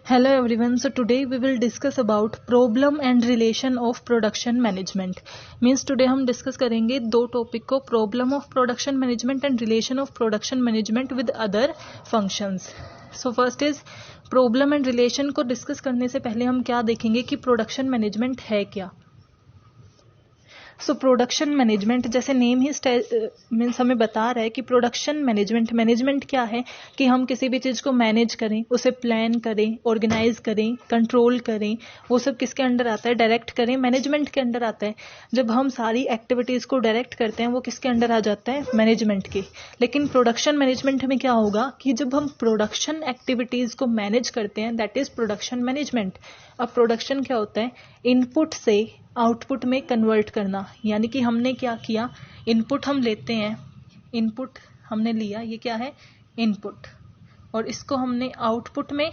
Hello everyone. So today we will discuss about problem and relation of production management. Means today हम discuss करेंगे दो topic को, problem of production management and relation of production management with other functions. So first is problem and relation को discuss करने से पहले हम क्या देखेंगे कि production management है क्या. सो प्रोडक्शन मैनेजमेंट, जैसे नेम ही मीन्स हमें बता रहा है कि प्रोडक्शन मैनेजमेंट क्या है कि हम किसी भी चीज़ को मैनेज करें, उसे प्लान करें, ऑर्गेनाइज करें, कंट्रोल करें. वो सब किसके अंडर आता है? डायरेक्ट करें, मैनेजमेंट के अंडर आता है. जब हम सारी एक्टिविटीज़ को डायरेक्ट करते हैं वो किसके अंडर आ जाता है? मैनेजमेंट के. लेकिन प्रोडक्शन मैनेजमेंट में क्या होगा कि जब हम प्रोडक्शन एक्टिविटीज़ को मैनेज करते हैं, दैट इज़ प्रोडक्शन मैनेजमेंट. अब प्रोडक्शन क्या होता है? इनपुट से आउटपुट में कन्वर्ट करना. यानी कि हमने क्या किया, इनपुट हम लेते हैं, इनपुट हमने लिया, ये क्या है? इनपुट. और इसको हमने आउटपुट में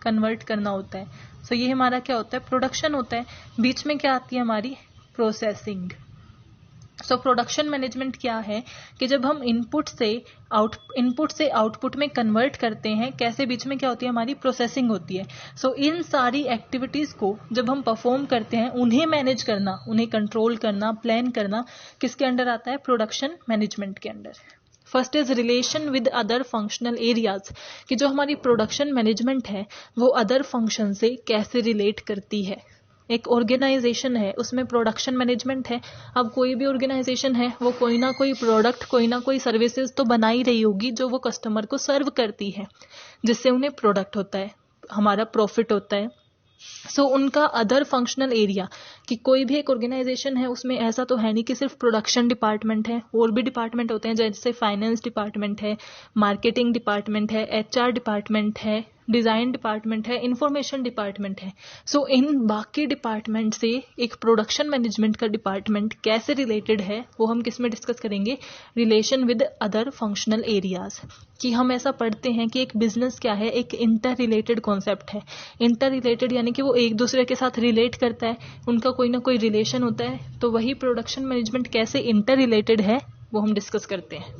कन्वर्ट करना होता है. सो ये हमारा क्या होता है? प्रोडक्शन होता है. बीच में क्या आती है हमारी? प्रोसेसिंग. सो प्रोडक्शन मैनेजमेंट क्या है कि जब हम इनपुट से आउटपुट में कन्वर्ट करते हैं, कैसे? बीच में क्या होती है हमारी? प्रोसेसिंग होती है. सो इन सारी एक्टिविटीज़ को जब हम परफॉर्म करते हैं, उन्हें मैनेज करना, उन्हें कंट्रोल करना, प्लान करना किसके अंडर आता है? प्रोडक्शन मैनेजमेंट के under. First is relation with other functional areas, कि जो हमारी प्रोडक्शन मैनेजमेंट है वो अदर फंक्शन से कैसे रिलेट करती है. एक ऑर्गेनाइजेशन है, उसमें प्रोडक्शन मैनेजमेंट है. अब कोई भी ऑर्गेनाइजेशन है वो कोई ना कोई प्रोडक्ट, कोई ना कोई सर्विसेज तो बना ही रही होगी जो वो कस्टमर को सर्व करती है, जिससे उन्हें प्रोडक्ट होता है, हमारा प्रॉफिट होता है. सो उनका अदर फंक्शनल एरिया, कि कोई भी एक ऑर्गेनाइजेशन है उसमें ऐसा तो है नहीं कि सिर्फ प्रोडक्शन डिपार्टमेंट है, और भी डिपार्टमेंट होते हैं, जैसे फाइनेंस डिपार्टमेंट है, मार्केटिंग डिपार्टमेंट है, एचआर डिपार्टमेंट है, डिज़ाइन डिपार्टमेंट है, इंफॉर्मेशन डिपार्टमेंट है. सो इन बाकी डिपार्टमेंट से एक प्रोडक्शन मैनेजमेंट का डिपार्टमेंट कैसे रिलेटेड है वो हम किस में डिस्कस करेंगे? Relation with other functional areas. कि हम ऐसा पढ़ते हैं कि एक बिजनेस क्या है? एक इंटर रिलेटेड कॉन्सेप्ट है. इंटर रिलेटेड यानी कि वो एक दूसरे के साथ रिलेट करता है, उनका कोई ना कोई रिलेशन होता है. तो वही प्रोडक्शन मैनेजमेंट कैसे इंटर रिलेटेड है वो हम डिस्कस करते हैं.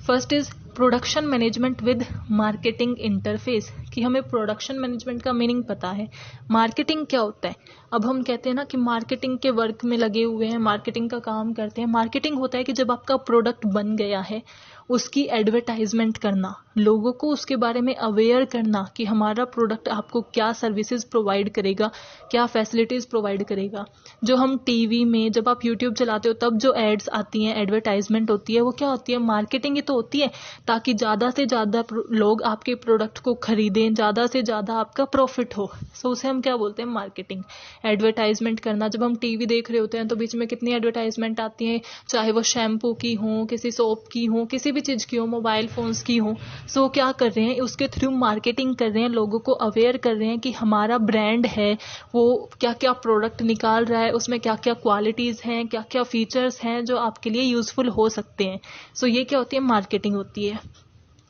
First is production management with marketing interface, कि हमें प्रोडक्शन मैनेजमेंट का मीनिंग पता है. मार्केटिंग क्या होता है? अब हम कहते हैं ना कि मार्केटिंग के वर्क में लगे हुए हैं, मार्केटिंग का काम करते हैं. मार्केटिंग होता है कि जब आपका प्रोडक्ट बन गया है उसकी एडवर्टाइजमेंट करना, लोगों को उसके बारे में अवेयर करना कि हमारा प्रोडक्ट आपको क्या सर्विसेज प्रोवाइड करेगा, क्या फैसिलिटीज़ प्रोवाइड करेगा. जो हम टीवी में, जब आप यूट्यूब चलाते हो तब जो एड्स आती हैं, एडवर्टाइजमेंट होती है, वो क्या होती है? मार्केटिंग ही तो होती है, ताकि ज़्यादा से ज़्यादा लोग आपके प्रोडक्ट को खरीदें, ज़्यादा से ज़्यादा आपका प्रॉफिट हो. सो उसे हम क्या बोलते हैं? मार्केटिंग. एडवर्टाइजमेंट करना. जब हम टीवी देख रहे होते हैं तो बीच में कितनी एडवर्टाइजमेंट आती हैं, चाहे वो शैम्पू की हो, किसी सोप की हो, किसी भी चीज़ की हो, मोबाइल फोन्स की हो. सो क्या कर रहे हैं? उसके थ्रू मार्केटिंग कर रहे हैं, लोगों को अवेयर कर रहे हैं कि हमारा ब्रांड है, वो क्या क्या प्रोडक्ट निकाल रहा है, उसमें क्या क्या क्वालिटीज़ हैं, क्या क्या फीचर्स हैं जो आपके लिए यूज़फुल हो सकते हैं. सो ये क्या होती है? मार्केटिंग होती है.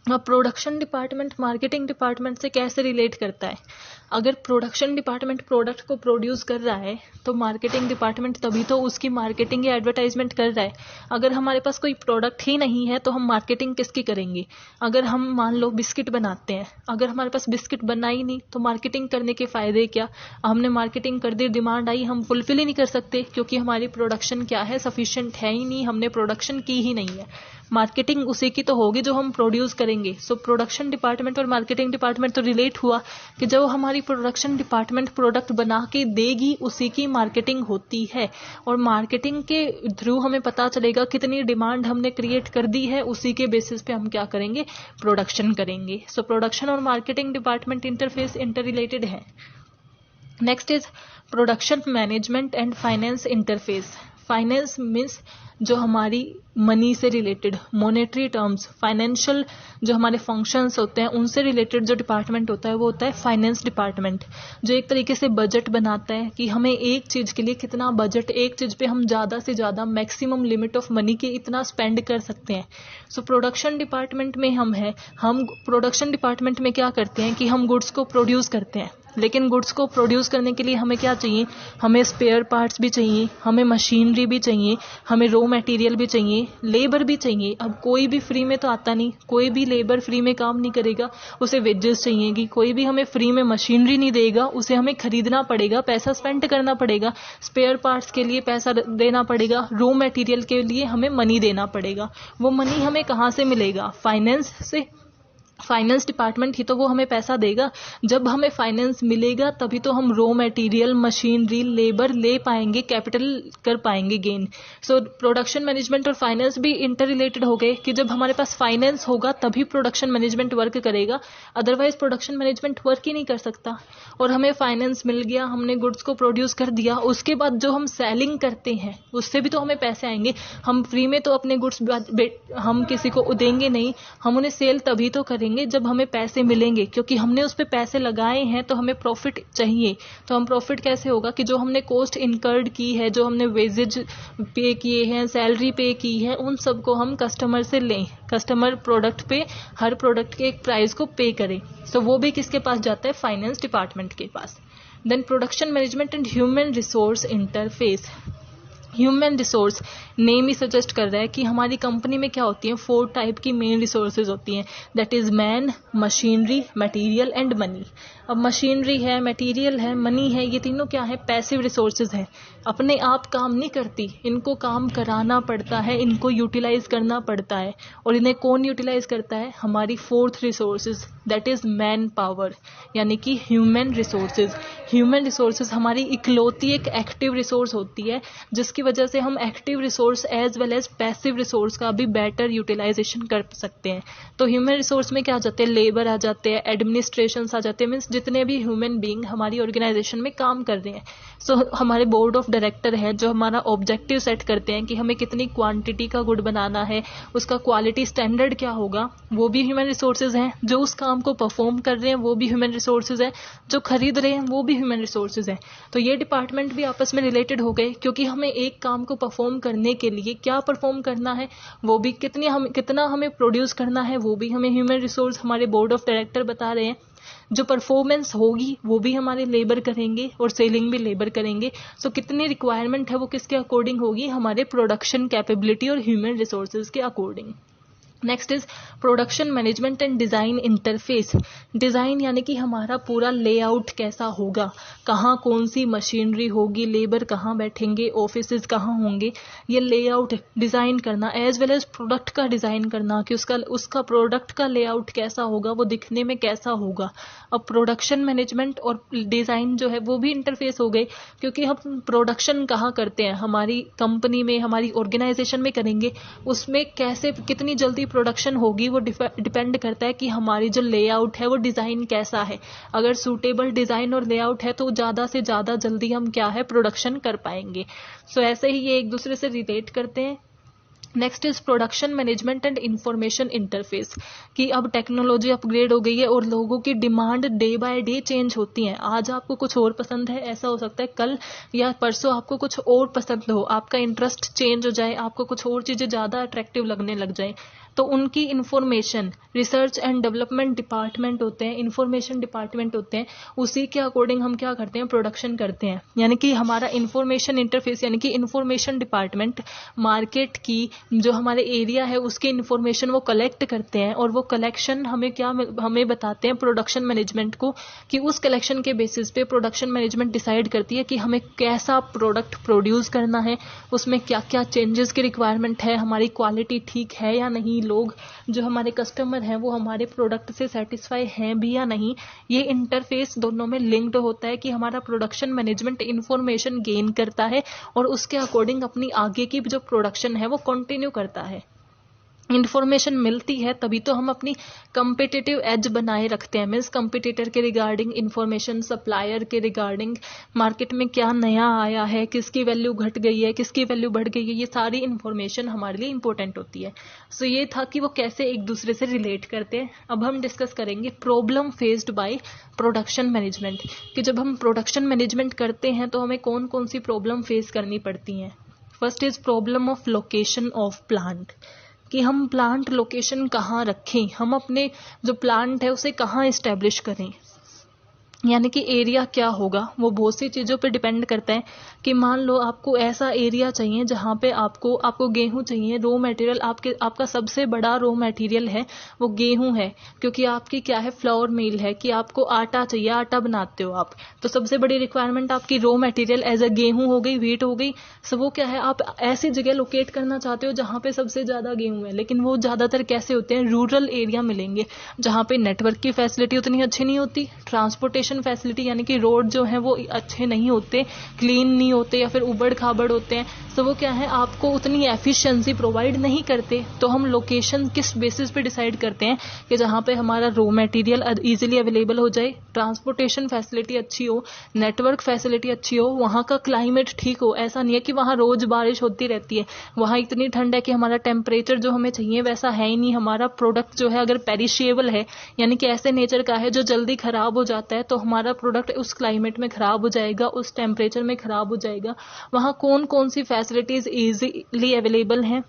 अब प्रोडक्शन डिपार्टमेंट मार्केटिंग डिपार्टमेंट से कैसे रिलेट करता है? अगर प्रोडक्शन डिपार्टमेंट प्रोडक्ट को प्रोड्यूस कर रहा है तो मार्केटिंग डिपार्टमेंट तभी तो उसकी मार्केटिंग या एडवर्टाइजमेंट कर रहा है. अगर हमारे पास कोई प्रोडक्ट ही नहीं है तो हम मार्केटिंग किसकी करेंगे? अगर हम मान लो बिस्किट बनाते हैं, अगर हमारे पास बिस्किट बना ही नहीं तो मार्केटिंग करने के फ़ायदे क्या? हमने मार्केटिंग कर दी, डिमांड आई, हम फुलफिल ही नहीं कर सकते क्योंकि हमारी प्रोडक्शन क्या है? सफिशिएंट है ही नहीं, हमने प्रोडक्शन की ही नहीं है. मार्केटिंग उसी की तो होगी जो हम प्रोड्यूस करेंगे. सो प्रोडक्शन डिपार्टमेंट और मार्केटिंग डिपार्टमेंट तो रिलेट हुआ कि जो हमारी प्रोडक्शन डिपार्टमेंट प्रोडक्ट बना के देगी उसी की मार्केटिंग होती है, और मार्केटिंग के थ्रू हमें पता चलेगा कितनी डिमांड हमने क्रिएट कर दी है, उसी के बेसिस पे हम क्या करेंगे? प्रोडक्शन करेंगे. सो प्रोडक्शन और marketing department interface inter related है. Next is production management and finance interface. Finance means जो हमारी मनी से रिलेटेड, मॉनेटरी टर्म्स, फाइनेंशियल जो हमारे फंक्शंस होते हैं उनसे रिलेटेड जो डिपार्टमेंट होता है वो होता है फाइनेंस डिपार्टमेंट, जो एक तरीके से बजट बनाता है कि हमें एक चीज़ के लिए कितना बजट, एक चीज़ पे हम ज़्यादा से ज़्यादा मैक्सिमम लिमिट ऑफ मनी के इतना स्पेंड कर सकते हैं. सो प्रोडक्शन डिपार्टमेंट में हम प्रोडक्शन डिपार्टमेंट में क्या करते हैं कि हम गुड्स को प्रोड्यूस करते हैं. लेकिन गुड्स को प्रोड्यूस करने के लिए हमें क्या चाहिए, हमें स्पेयर पार्ट्स भी चाहिए, हमें मशीनरी भी चाहिए, हमें रॉ मटेरियल भी चाहिए, लेबर भी चाहिए। अब कोई भी फ्री में तो आता नहीं, कोई भी लेबर फ्री में काम नहीं करेगा, उसे वेजेस चाहिएगी। कोई भी हमें फ्री में मशीनरी नहीं देगा, उसे हमें खरीदना पड़ेगा, पैसा स्पेंड करना पड़ेगा, स्पेयर पार्ट्स के लिए पैसा देना पड़ेगा, रॉ मटेरियल के लिए हमें मनी देना पड़ेगा। वो मनी हमें कहाँ से मिलेगा, फाइनेंस से। फाइनेंस डिपार्टमेंट ही तो वो हमें पैसा देगा। जब हमें फाइनेंस मिलेगा तभी तो हम रॉ मटेरियल, मशीनरी, लेबर ले पाएंगे, कैपिटल कर पाएंगे गेन। सो प्रोडक्शन मैनेजमेंट और फाइनेंस भी इंटर रिलेटेड हो गए कि जब हमारे पास फाइनेंस होगा तभी प्रोडक्शन मैनेजमेंट वर्क करेगा, अदरवाइज प्रोडक्शन मैनेजमेंट वर्क ही नहीं कर सकता। और हमें फाइनेंस मिल गया, हमने गुड्स को प्रोड्यूस कर दिया, उसके बाद जो हम सेलिंग करते हैं उससे भी तो हमें पैसे आएंगे। हम फ्री में तो अपने गुड्स हम किसी को देंगे नहीं, हम उन्हें सेल तभी तो करेंगे जब हमें पैसे मिलेंगे, क्योंकि हमने उस पे पैसे लगाए हैं तो हमें प्रॉफिट चाहिए। तो हम प्रॉफिट कैसे होगा कि जो हमने कॉस्ट इनकर्ड की है, जो हमने वेजेज पे किए हैं, सैलरी पे की है, उन सबको हम कस्टमर से लें, कस्टमर प्रोडक्ट पे हर प्रोडक्ट के एक प्राइस को पे करें। सो वो भी किसके पास जाता है, फाइनेंस डिपार्टमेंट के पास। Then production management and human resource interface. Human resource name ही सजेस्ट कर रहा है कि हमारी कंपनी में क्या होती है, 4 टाइप की मेन रिसोर्सेज होती हैं, that is man, machinery, material and money. अब मशीनरी है, मटेरियल है, मनी है, ये तीनों क्या है, पैसिव रिसोर्सेज हैं, अपने आप काम नहीं करती, इनको काम कराना पड़ता है, इनको यूटिलाइज करना पड़ता है। और इन्हें कौन यूटिलाइज करता है, हमारी 4th resources, that is man power, यानी कि ह्यूमन रिसोर्सेज। ह्यूमन रिसोर्सेज हमारी इकलौती एक एक्टिव रिसोर्स होती है जिसकी वजह से हम active resource as well as passive resource का भी बेटर यूटिलाइजेशन कर सकते हैं। तो ह्यूमन रिसोर्स में क्या आ जाते हैं, लेबर आ जाते हैं, एडमिनिस्ट्रेशन आ जाते हैं, मीन्स जितने भी ह्यूमन बीइंग हमारी ऑर्गेनाइजेशन में काम कर रहे हैं। सो हमारे बोर्ड ऑफ डायरेक्टर है जो हमारा ऑब्जेक्टिव सेट करते हैं कि हमें कितनी क्वांटिटी का गुड बनाना है, उसका क्वालिटी स्टैंडर्ड क्या होगा, वो भी ह्यूमन रिसोर्सेज हैं। जो उस काम को परफॉर्म कर रहे हैं वो भी ह्यूमन रिसोर्सेज हैं, जो खरीद रहे हैं वो भी ह्यूमन रिसोर्सेज हैं। तो ये डिपार्टमेंट भी आपस में रिलेटेड हो गए, क्योंकि हमें एक काम को परफॉर्म करने के लिए क्या परफॉर्म करना है, वो भी कितना हमें प्रोड्यूस करना है, वो भी हमें ह्यूमन रिसोर्स हमारे बोर्ड ऑफ डायरेक्टर बता रहे हैं। जो परफॉर्मेंस होगी वो भी हमारे लेबर करेंगे और सेलिंग भी लेबर करेंगे। सो कितनी रिक्वायरमेंट है वो किसके अकॉर्डिंग होगी, हमारे प्रोडक्शन कैपेबिलिटी और ह्यूमन रिसोर्सेज के according. Next is production management and design interface. Design यानी कि हमारा पूरा लेआउट कैसा होगा, कहाँ कौन सी मशीनरी होगी, लेबर कहाँ बैठेंगे, ऑफिसेज कहाँ होंगे, ये लेआउट डिज़ाइन करना, एज वेल एज प्रोडक्ट का डिज़ाइन करना कि उसका प्रोडक्ट का लेआउट कैसा होगा, वो दिखने में कैसा होगा। अब प्रोडक्शन मैनेजमेंट और डिज़ाइन जो है वो भी इंटरफेस हो गए, क्योंकि हम प्रोडक्शन कहाँ करते हैं, हमारी कंपनी में, हमारी ऑर्गेनाइजेशन में करेंगे, उसमें कैसे कितनी जल्दी प्रोडक्शन होगी वो डिपेंड करता है कि हमारी जो लेआउट है वो डिज़ाइन कैसा है। अगर सूटेबल डिज़ाइन और लेआउट है तो ज़्यादा से ज़्यादा जल्दी हम क्या है प्रोडक्शन कर पाएंगे। सो ऐसे ही ये एक दूसरे से रिलेट करते हैं। Next is production management and information interface, कि अब टेक्नोलॉजी अपग्रेड हो गई है और लोगों की demand day by day change होती है। आज आपको कुछ और पसंद है, ऐसा हो सकता है कल या परसों आपको कुछ और पसंद हो, आपका इंटरेस्ट चेंज हो जाए, आपको कुछ और चीज़ें ज़्यादा अट्रैक्टिव लगने लग जाए। तो उनकी information, research and development department होते हैं, इंफॉर्मेशन डिपार्टमेंट होते हैं, उसी के अकॉर्डिंग हम क्या करते हैं, प्रोडक्शन करते हैं। यानी कि हमारा इंफॉर्मेशन इंटरफेस यानी कि इंफॉर्मेशन डिपार्टमेंट मार्केट की जो हमारे एरिया है उसकी इंफॉर्मेशन वो कलेक्ट करते हैं, और वो कलेक्शन हमें बताते हैं प्रोडक्शन मैनेजमेंट को, कि उस कलेक्शन के बेसिस पे प्रोडक्शन मैनेजमेंट डिसाइड करती है कि हमें कैसा प्रोडक्ट प्रोड्यूस करना है, उसमें क्या क्या चेंजेस की रिक्वायरमेंट है, हमारी क्वालिटी ठीक है या नहीं, लोग जो हमारे कस्टमर हैं वो हमारे प्रोडक्ट से सेटिस्फाई हैं भी या नहीं। ये इंटरफेस दोनों में लिंक्ड होता है कि हमारा प्रोडक्शन मैनेजमेंट इंफॉर्मेशन गेन करता है और उसके अकॉर्डिंग अपनी आगे की जो प्रोडक्शन है वो कंटिन्यू करता है। इन्फॉर्मेशन मिलती है तभी तो हम अपनी कंपिटिटिव एज बनाए रखते हैं, मीन्स कंपिटिटर के रिगार्डिंग इन्फॉर्मेशन, सप्लायर के रिगार्डिंग, मार्केट में क्या नया आया है, किसकी वैल्यू घट गई है, किसकी वैल्यू बढ़ गई है, ये सारी इन्फॉर्मेशन हमारे लिए इंपॉर्टेंट होती है। सो ये था कि वो कैसे एक दूसरे से रिलेट करते हैं। अब हम डिस्कस करेंगे problem faced by production management, कि जब हम प्रोडक्शन मैनेजमेंट करते हैं तो हमें कौन कौन सी प्रॉब्लम फेस करनी पड़ती हैं। First is problem of location of plant, कि हम प्लांट लोकेशन कहाँ रखें, हम अपने जो प्लांट है उसे कहाँ इस्टेब्लिश करें। यानी कि एरिया क्या होगा वो बहुत सी चीज़ों पे डिपेंड करता है। कि मान लो आपको ऐसा एरिया चाहिए जहाँ पे आपको गेहूं चाहिए, रो मटेरियल आपका सबसे बड़ा रो मटेरियल है वो गेहूं है, क्योंकि आपकी क्या है, फ्लोर मिल है, कि आपको आटा चाहिए, आटा बनाते हो आप, तो सबसे बड़ी रिक्वायरमेंट आपकी रो मटेरियल एज अ गेहूं हो गई, व्हीट हो गई। सो वो क्या है, आप ऐसी जगह लोकेट करना चाहते हो जहाँ पे सबसे ज़्यादा गेहूं है, लेकिन वो ज़्यादातर कैसे होते हैं, रूरल एरिया मिलेंगे, जहाँ पे नेटवर्क की फैसिलिटी उतनी अच्छी नहीं होती, ट्रांसपोर्टेशन फैसिलिटी यानी कि रोड जो है वो अच्छे नहीं होते, क्लीन नहीं होते, या फिर उबड़ खाबड़ होते हैं। तो वो क्या है, आपको उतनी एफिशिएंसी प्रोवाइड नहीं करते। तो हम लोकेशन किस बेसिस पे डिसाइड करते हैं कि जहाँ पे हमारा रो मटेरियल इजीली अवेलेबल हो जाए, ट्रांसपोर्टेशन फैसिलिटी अच्छी हो, नेटवर्क फैसिलिटी अच्छी हो, वहाँ का क्लाइमेट ठीक हो। ऐसा नहीं है कि वहाँ रोज बारिश होती रहती है, वहाँ इतनी ठंड है कि हमारा टेम्परेचर जो हमें चाहिए वैसा है ही नहीं। हमारा प्रोडक्ट जो है अगर पेरिशेबल है, यानी कि ऐसे नेचर का है जो जल्दी खराब हो जाता है, तो हमारा प्रोडक्ट उस क्लाइमेट में खराब हो जाएगा, उस टेम्परेचर में खराब हो जाएगा। वहाँ कौन कौन सी फैसिलिटीज इजीली अवेलेबल हैं,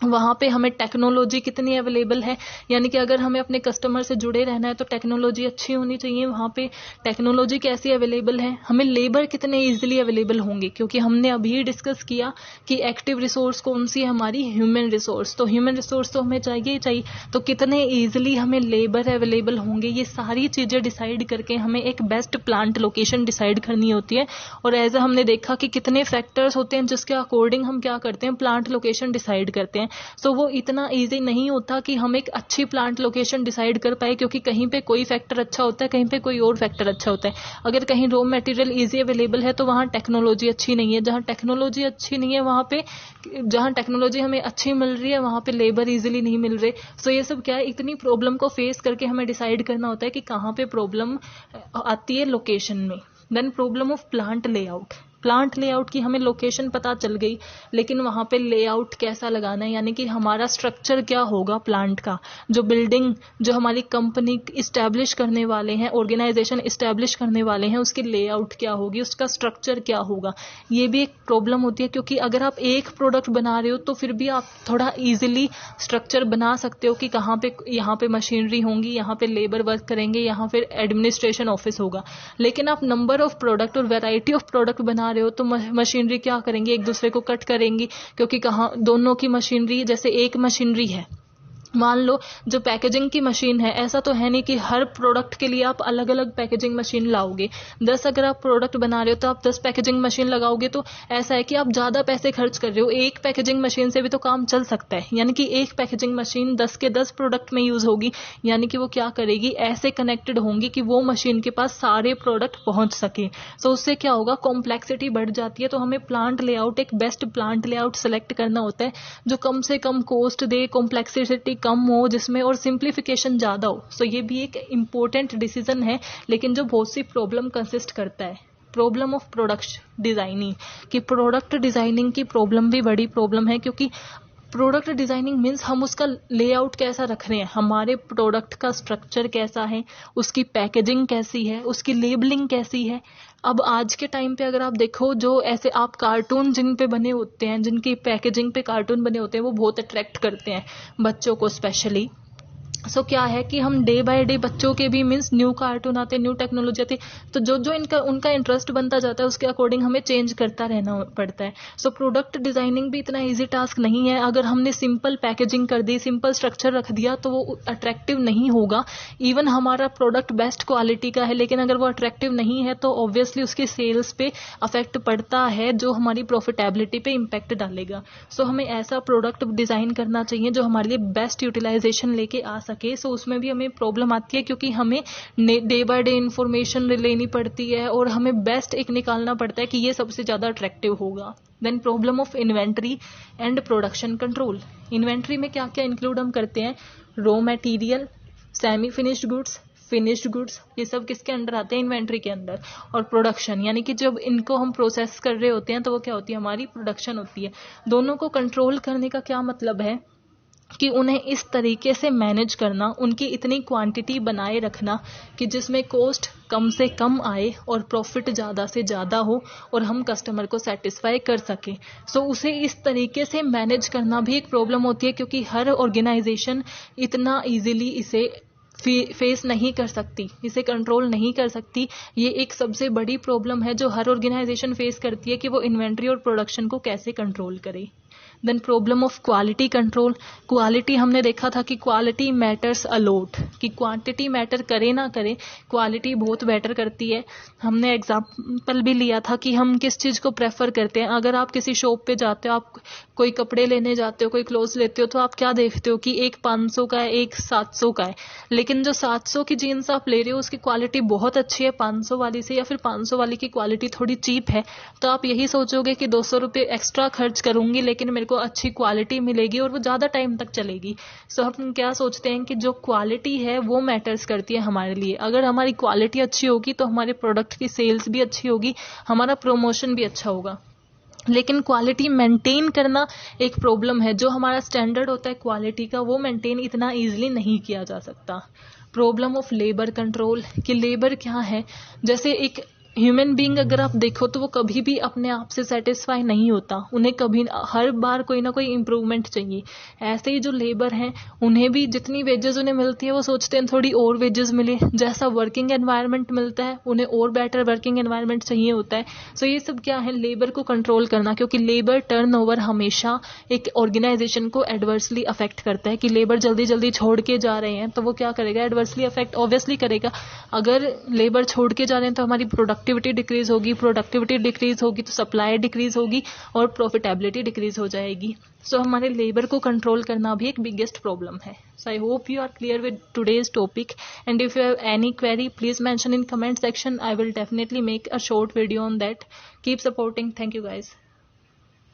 वहाँ पे हमें टेक्नोलॉजी कितनी अवेलेबल है, यानी कि अगर हमें अपने कस्टमर से जुड़े रहना है तो टेक्नोलॉजी अच्छी होनी चाहिए। वहाँ पे टेक्नोलॉजी कैसी अवेलेबल है, हमें लेबर कितने इजीली अवेलेबल होंगे, क्योंकि हमने अभी डिस्कस किया कि एक्टिव रिसोर्स कौन सी है हमारी, ह्यूमन रिसोर्स। तो ह्यूमन रिसोर्स तो हमें चाहिए ही चाहिए, तो कितने ईजिली हमें लेबर अवेलेबल होंगे, ये सारी चीज़ें डिसाइड करके हमें एक बेस्ट प्लांट लोकेशन डिसाइड करनी होती है। और एज हमने देखा कि कितने फैक्टर्स होते हैं जिसके अकॉर्डिंग हम क्या करते हैं, प्लांट लोकेशन डिसाइड करते हैं। सो वो इतना इजी नहीं होता कि हम एक अच्छी प्लांट लोकेशन डिसाइड कर पाए, क्योंकि कहीं पे कोई फैक्टर अच्छा होता है, कहीं पे कोई और फैक्टर अच्छा होता है। अगर कहीं रॉ मटेरियल इजी अवेलेबल है तो वहाँ टेक्नोलॉजी अच्छी नहीं है, जहाँ टेक्नोलॉजी अच्छी नहीं है वहाँ पे, जहाँ टेक्नोलॉजी हमें अच्छी मिल रही है वहाँ पे लेबर इजीली नहीं मिल रहे। सो ये सब क्या है, इतनी प्रॉब्लम को फेस करके हमें डिसाइड करना होता है कि कहाँ पे प्रॉब्लम आती है लोकेशन में। Then problem of plant layout. Plant layout की हमें लोकेशन पता चल गई, लेकिन वहाँ पे लेआउट कैसा लगाना है, यानी कि हमारा स्ट्रक्चर क्या होगा प्लांट का, जो बिल्डिंग जो हमारी कंपनी इस्टेब्लिश करने वाले हैं, ऑर्गेनाइजेशन इस्टेब्लिश करने वाले हैं, उसकी लेआउट क्या होगी, उसका स्ट्रक्चर क्या होगा। ये भी एक प्रॉब्लम होती है, क्योंकि अगर आप एक प्रोडक्ट बना रहे हो तो फिर भी आप थोड़ा ईजिली स्ट्रक्चर बना सकते हो कि कहाँ पे, यहाँ पे मशीनरी होंगी, यहाँ पे लेबर वर्क करेंगे, यहाँ फिर एडमिनिस्ट्रेशन ऑफिस होगा। लेकिन आप नंबर ऑफ प्रोडक्ट और वैरायटी ऑफ प्रोडक्ट बना रहे हो तो मशीनरी क्या करेंगी, एक दूसरे को कट करेंगी, क्योंकि कहाँ दोनों की मशीनरी, जैसे एक मशीनरी है, मान लो जो पैकेजिंग की मशीन है, ऐसा तो है नहीं कि हर प्रोडक्ट के लिए आप अलग अलग पैकेजिंग मशीन लाओगे। 10 अगर आप प्रोडक्ट बना रहे हो तो आप 10 पैकेजिंग मशीन लगाओगे, तो ऐसा है कि आप ज़्यादा पैसे खर्च कर रहे हो। एक पैकेजिंग मशीन से भी तो काम चल सकता है, यानी कि एक पैकेजिंग मशीन 10 के 10 प्रोडक्ट में यूज़ होगी, यानी कि वो क्या करेगी, ऐसे कनेक्टेड होंगी कि वो मशीन के पास सारे प्रोडक्ट पहुँच सके। तो उससे क्या होगा, कॉम्प्लेक्सिटी बढ़ जाती है। तो हमें प्लांट लेआउट, एक बेस्ट प्लांट लेआउट सेलेक्ट करना होता है जो कम से कम कॉस्ट दे, कॉम्प्लेक्सिटी कम हो जिसमें, और सिंप्लीफिकेशन ज़्यादा हो। सो ये भी एक इम्पोर्टेंट डिसीजन है, लेकिन जो बहुत सी प्रॉब्लम कंसिस्ट करता है। प्रॉब्लम ऑफ प्रोडक्ट डिज़ाइनिंग, कि प्रोडक्ट डिज़ाइनिंग की प्रॉब्लम भी बड़ी प्रॉब्लम है, क्योंकि प्रोडक्ट डिज़ाइनिंग मीन्स हम उसका लेआउट कैसा रख रहे हैं, हमारे प्रोडक्ट का स्ट्रक्चर कैसा है, उसकी पैकेजिंग कैसी है, उसकी लेबलिंग कैसी है। अब आज के टाइम पे अगर आप देखो, जो ऐसे आप कार्टून जिन पे बने होते हैं, जिनकी पैकेजिंग पे कार्टून बने होते हैं, वो बहुत अट्रैक्ट करते हैं बच्चों को स्पेशली। सो क्या है कि हम डे बाय डे बच्चों के भी मीन्स न्यू कार्टून आते, न्यू टेक्नोलॉजी आती, तो जो जो उनका इंटरेस्ट बनता जाता है उसके अकॉर्डिंग हमें चेंज करता रहना पड़ता है। सो प्रोडक्ट डिज़ाइनिंग भी इतना इजी टास्क नहीं है। अगर हमने सिंपल पैकेजिंग कर दी, सिंपल स्ट्रक्चर रख दिया, तो वो अट्रैक्टिव नहीं होगा। इवन हमारा प्रोडक्ट बेस्ट क्वालिटी का है, लेकिन अगर वो अट्रैक्टिव नहीं है तो ऑब्वियसली उसकी सेल्स पे अफेक्ट पड़ता है, जो हमारी प्रॉफिटेबिलिटी पे इम्पैक्ट डालेगा। सो हमें ऐसा प्रोडक्ट डिज़ाइन करना चाहिए जो हमारे लिए बेस्ट यूटिलाइजेशन लेके आ सके। सो उसमें भी हमें प्रॉब्लम आती है, क्योंकि हमें डे बाय डे इंफॉर्मेशन लेनी पड़ती है और हमें बेस्ट एक निकालना पड़ता है कि ये सबसे ज़्यादा अट्रैक्टिव होगा। Then problem of inventory and production control. Inventory में क्या क्या इंक्लूड हम करते हैं, raw material, semi finished goods, finished goods, ये सब किसके अंडर आते हैं, इन्वेंट्री के अंदर। और प्रोडक्शन, यानी कि जब इनको हम प्रोसेस कर रहे होते हैं तो वो क्या होती है, हमारी प्रोडक्शन होती है। दोनों को कंट्रोल करने का क्या मतलब है, कि उन्हें इस तरीके से मैनेज करना, उनकी इतनी क्वांटिटी बनाए रखना कि जिसमें कॉस्ट कम से कम आए और प्रॉफिट ज़्यादा से ज़्यादा हो और हम कस्टमर को सेटिस्फाई कर सकें। सो उसे इस तरीके से मैनेज करना भी एक प्रॉब्लम होती है, क्योंकि हर ऑर्गेनाइजेशन इतना ईजिली इसे फेस नहीं कर सकती, इसे कंट्रोल नहीं कर सकती। ये एक सबसे बड़ी प्रॉब्लम है जो हर ऑर्गेनाइजेशन फेस करती है कि वो इन्वेंट्री और प्रोडक्शन को कैसे कंट्रोल करे। Then problem of quality control. Quality हमने देखा था कि क्वालिटी मैटर्स अलॉट, कि क्वांटिटी मैटर करे ना करे, क्वालिटी बहुत मैटर करती है। हमने एग्जाम्पल भी लिया था कि हम किस चीज़ को प्रेफर करते हैं। अगर आप किसी शॉप पे जाते हो, आप कोई कपड़े लेने जाते हो, कोई क्लोथ्स लेते हो, तो आप क्या देखते हो कि एक 500 का है, एक 700 का है। लेकिन जो 700 की जीन्स आप ले रहे हो उसकी क्वालिटी बहुत अच्छी है 500 वाली से, या फिर 500 वाली की क्वालिटी थोड़ी चीप है, तो आप यही सोचोगे कि 200 रुपये एक्स्ट्रा खर्च करूंगी लेकिन मेरे को अच्छी क्वालिटी मिलेगी और वो ज़्यादा टाइम तक चलेगी। सो हम क्या सोचते हैं कि जो क्वालिटी है वो मैटर्स करती है हमारे लिए। अगर हमारी क्वालिटी अच्छी होगी तो हमारे प्रोडक्ट की सेल्स भी अच्छी होगी, हमारा प्रमोशन भी अच्छा होगा। लेकिन क्वालिटी मेंटेन करना एक प्रॉब्लम है। जो हमारा स्टैंडर्ड होता है क्वालिटी का, वो मेंटेन इतना इजीली नहीं किया जा सकता। प्रॉब्लम ऑफ लेबर कंट्रोल, कि लेबर क्या है, जैसे एक ह्यूमन बीइंग अगर आप देखो तो वो कभी भी अपने आप से सेटिस्फाई नहीं होता, उन्हें कभी हर बार कोई ना कोई इम्प्रूवमेंट चाहिए। ऐसे ही जो लेबर हैं उन्हें भी जितनी वेजेस उन्हें मिलती है वो सोचते हैं थोड़ी और वेजेस मिले। जैसा वर्किंग एनवायरनमेंट मिलता है उन्हें और बेटर वर्किंग एनवायरनमेंट चाहिए होता है। सो ये सब क्या है, लेबर को कंट्रोल करना, क्योंकि लेबर टर्नओवर हमेशा एक ऑर्गेनाइजेशन को एडवर्सली अफेक्ट करता है। कि लेबर जल्दी जल्दी छोड़ के जा रहे हैं तो वो क्या करेगा, एडवर्सली अफेक्ट ऑब्वियसली करेगा। अगर लेबर छोड़ के जा रहे हैं तो हमारी प्रोडक्टिविटी डिक्रीज होगी, प्रोडक्टिविटी डिक्रीज होगी तो सप्लाई डिक्रीज होगी और प्रॉफिटेबिलिटी डिक्रीज हो जाएगी। सो हमारे लेबर को कंट्रोल करना भी एक बिगेस्ट प्रॉब्लम है। So I hope you are clear with today's topic, and if you have any query please mention in comment section. I will definitely make a short video on that. Keep supporting. Thank you guys.